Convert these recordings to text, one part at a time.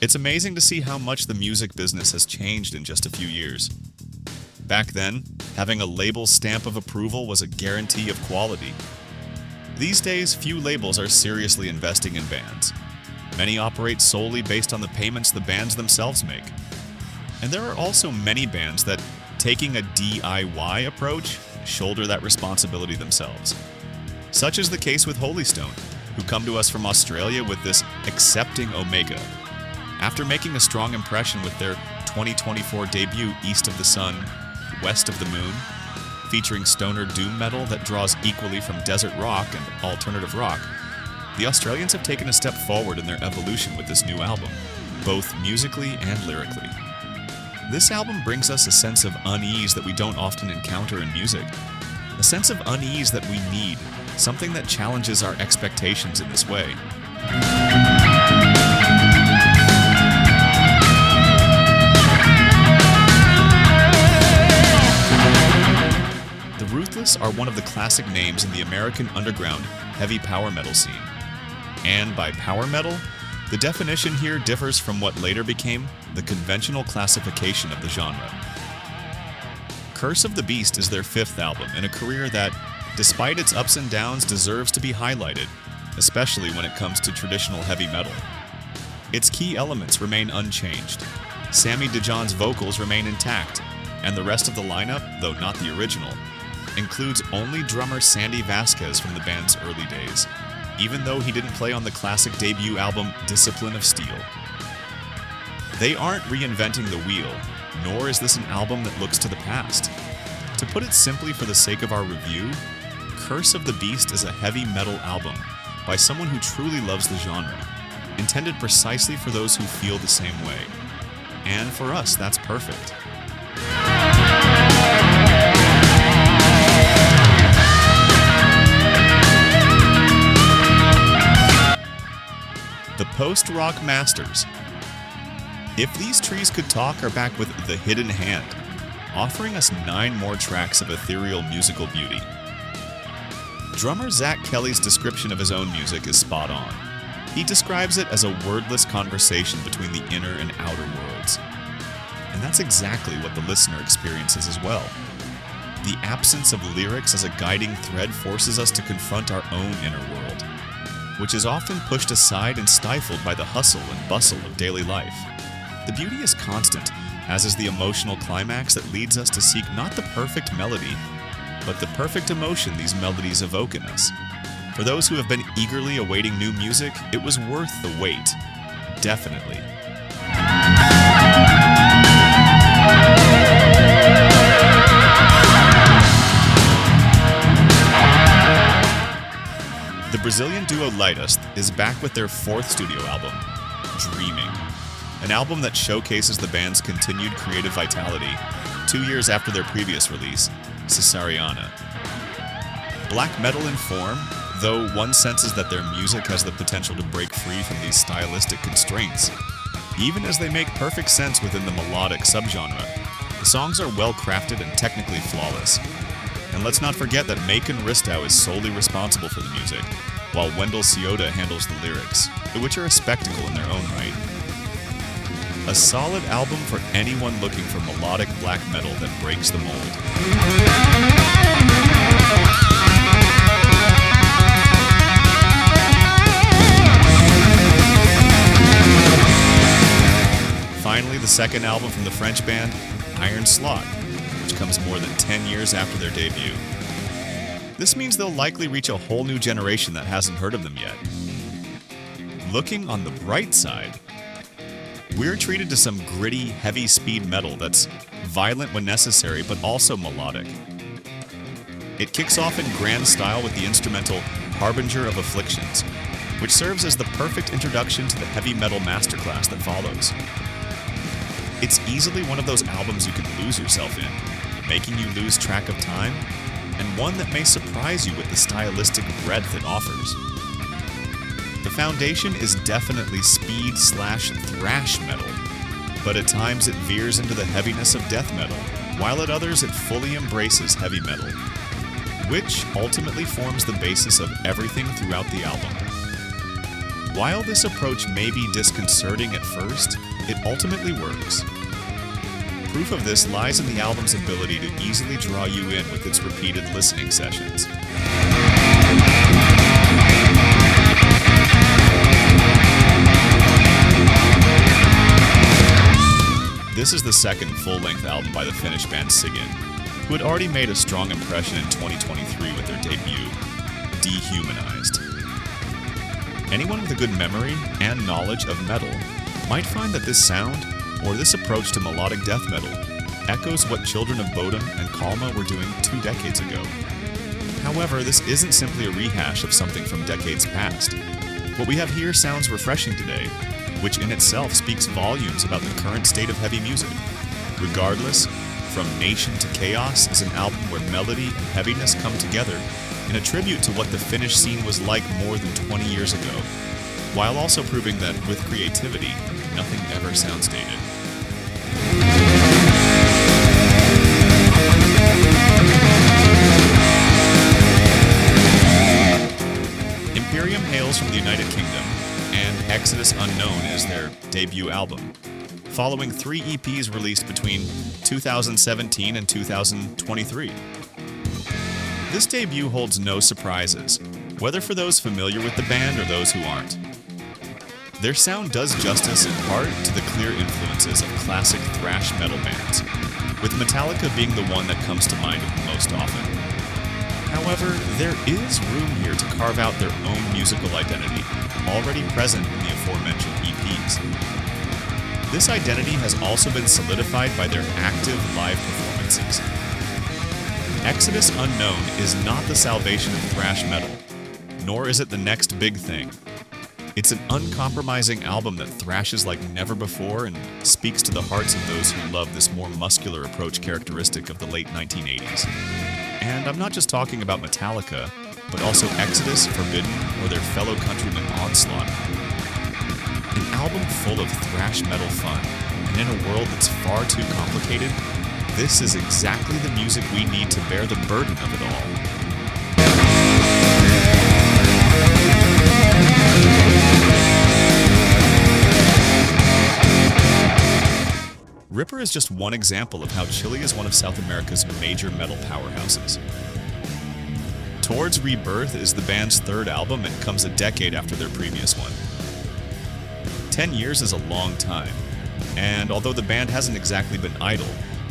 It's amazing to see how much the music business has changed in just a few years. Back then, having a label stamp of approval was a guarantee of quality. These days, few labels are seriously investing in bands. Many operate solely based on the payments the bands themselves make. And there are also many bands that, taking a DIY approach, shoulder that responsibility themselves. Such is the case with Holystone, who come to us from Australia with this Accepting Omega. After making a strong impression with their 2024 debut East of the Sun, West of the Moon, featuring stoner doom metal that draws equally from desert rock and alternative rock, the Australians have taken a step forward in their evolution with this new album, both musically and lyrically. This album brings us a sense of unease that we don't often encounter in music, a sense of unease that we need, something that challenges our expectations in this way. The Ruthless are one of the classic names in the American underground heavy power metal scene. And by power metal, the definition here differs from what later became the conventional classification of the genre. Curse of the Beast is their fifth album in a career that, despite its ups and downs, deserves to be highlighted, especially when it comes to traditional heavy metal. Its key elements remain unchanged. Sammy DeJohn's vocals remain intact, and the rest of the lineup, though not the original, includes only drummer Sandy Vasquez from the band's early days, even though he didn't play on the classic debut album Discipline of Steel. They aren't reinventing the wheel, nor is this an album that looks to the past. To put it simply for the sake of our review, Curse of the Beast is a heavy metal album by someone who truly loves the genre, intended precisely for those who feel the same way. And for us, that's perfect. The Post-Rock Masters. If These Trees Could Talk are back with The Hidden Hand, offering us 9 more tracks of ethereal musical beauty. Drummer Zach Kelly's description of his own music is spot on. He describes it as a wordless conversation between the inner and outer worlds. And that's exactly what the listener experiences as well. The absence of lyrics as a guiding thread forces us to confront our own inner world, which is often pushed aside and stifled by the hustle and bustle of daily life. The beauty is constant, as is the emotional climax that leads us to seek not the perfect melody, but the perfect emotion these melodies evoke in us. For those who have been eagerly awaiting new music, it was worth the wait. Definitely. The Brazilian duo Litosth is back with their 4th studio album, Dreaming, an album that showcases the band's continued creative vitality 2 years after their previous release, Caesariana. Black metal in form, though one senses that their music has the potential to break free from these stylistic constraints. Even as they make perfect sense within the melodic subgenre, the songs are well crafted and technically flawless. And let's not forget that Macon Ristow is solely responsible for the music, while Wendell Ciota handles the lyrics, which are a spectacle in their own right. A solid album for anyone looking for melodic black metal that breaks the mold. Finally, the second album from the French band, Iron Slaught, which comes more than 10 years after their debut. This means they'll likely reach a whole new generation that hasn't heard of them yet. Looking on the bright side, we're treated to some gritty, heavy speed metal that's violent when necessary, but also melodic. It kicks off in grand style with the instrumental Harbinger of Afflictions, which serves as the perfect introduction to the heavy metal masterclass that follows. It's easily one of those albums you can lose yourself in, making you lose track of time, and one that may surprise you with the stylistic breadth it offers. The foundation is definitely speed/thrash metal, but at times it veers into the heaviness of death metal, while at others it fully embraces heavy metal, which ultimately forms the basis of everything throughout the album. While this approach may be disconcerting at first, it ultimately works. Proof of this lies in the album's ability to easily draw you in with its repeated listening sessions. This is the second full-length album by the Finnish band Sigyn, who had already made a strong impression in 2023 with their debut, Dehumanized. Anyone with a good memory and knowledge of metal might find that this sound, or this approach to melodic death metal, echoes what Children of Bodom and Alma were doing 2 decades ago. However, this isn't simply a rehash of something from decades past. What we have here sounds refreshing today, which in itself speaks volumes about the current state of heavy music. Regardless, From Nation to Chaos is an album where melody and heaviness come together in a tribute to what the Finnish scene was like more than 20 years ago, while also proving that with creativity, nothing ever sounds dated. Imperium hails from the United Kingdom, and Exodus Unknown is their debut album, following 3 EPs released between 2017 and 2023. This debut holds no surprises, whether for those familiar with the band or those who aren't. Their sound does justice in part to the clear influences of classic thrash metal bands, with Metallica being the one that comes to mind most often. However, there is room here to carve out their own musical identity, already present in the aforementioned EPs. This identity has also been solidified by their active live performances. Exodus Unknown is not the salvation of thrash metal, nor is it the next big thing. It's an uncompromising album that thrashes like never before and speaks to the hearts of those who love this more muscular approach characteristic of the late 1980s. And I'm not just talking about Metallica, but also Exodus, Forbidden, or their fellow countrymen Onslaught. An album full of thrash metal fun, and in a world that's far too complicated, this is exactly the music we need to bear the burden of it all. Ripper is just one example of how Chile is one of South America's major metal powerhouses. Towards Rebirth is the band's 3rd album and comes a decade after their previous one. 10 years is a long time, and although the band hasn't exactly been idle,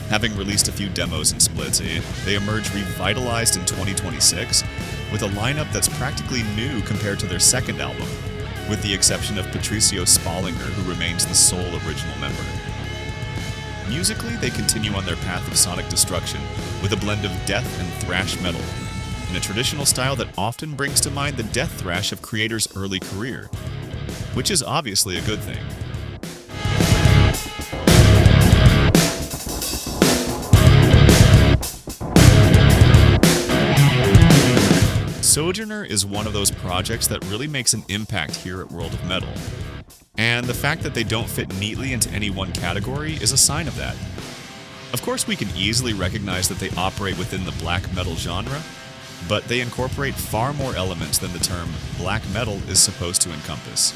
having released a few demos and splits, they emerge revitalized in 2026 with a lineup that's practically new compared to their 2nd album, with the exception of Patricio Spallinger, who remains the sole original member. Musically, they continue on their path of sonic destruction with a blend of death and thrash metal, in a traditional style that often brings to mind the death thrash of Kreator's early career, which is obviously a good thing. Sojourner is one of those projects that really makes an impact here at World of Metal. And the fact that they don't fit neatly into any one category is a sign of that. Of course, we can easily recognize that they operate within the black metal genre, but they incorporate far more elements than the term black metal is supposed to encompass.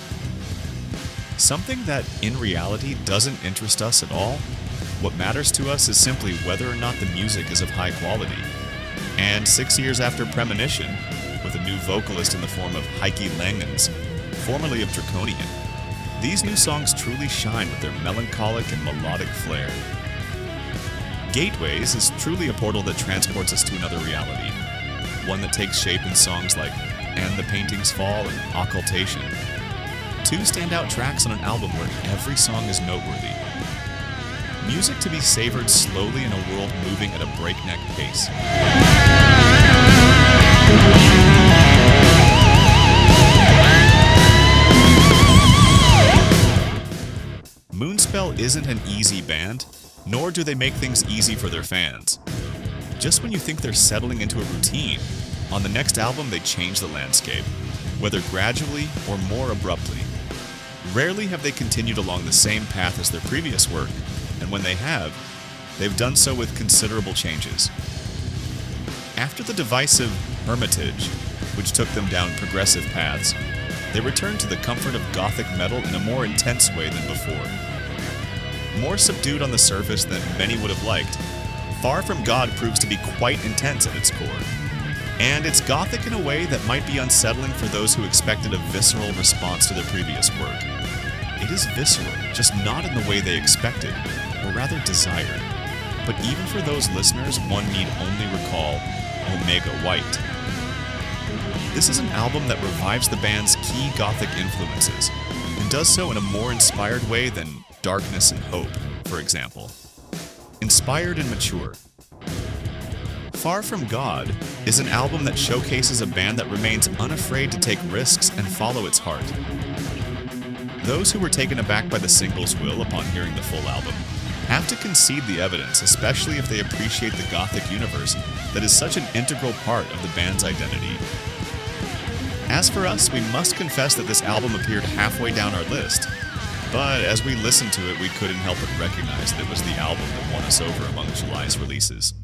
Something that, in reality, doesn't interest us at all. What matters to us is simply whether or not the music is of high quality. And 6 years after Premonition, with a new vocalist in the form of Heikki Langens, formerly of Draconian, these new songs truly shine with their melancholic and melodic flair. Gateways is truly a portal that transports us to another reality, one that takes shape in songs like And the Paintings Fall and Occultation. 2 standout tracks on an album where every song is noteworthy. Music to be savored slowly in a world moving at a breakneck pace. Moonspell isn't an easy band, nor do they make things easy for their fans. Just when you think they're settling into a routine, on the next album they change the landscape, whether gradually or more abruptly. Rarely have they continued along the same path as their previous work, and when they have, they've done so with considerable changes. After the divisive Hermitage, which took them down progressive paths, they return to the comfort of gothic metal in a more intense way than before. More subdued on the surface than many would have liked, Far From God proves to be quite intense at its core. And it's gothic in a way that might be unsettling for those who expected a visceral response to their previous work. It is visceral, just not in the way they expected, or rather desired. But even for those listeners, one need only recall Omega White. This is an album that revives the band's key gothic influences, and does so in a more inspired way than Darkness and Hope, for example. Inspired and mature. Far From God is an album that showcases a band that remains unafraid to take risks and follow its heart. Those who were taken aback by the singles will, upon hearing the full album, have to concede the evidence, especially if they appreciate the gothic universe that is such an integral part of the band's identity. As for us, we must confess that this album appeared halfway down our list, but as we listened to it, we couldn't help but recognize that it was the album that won us over among July's releases.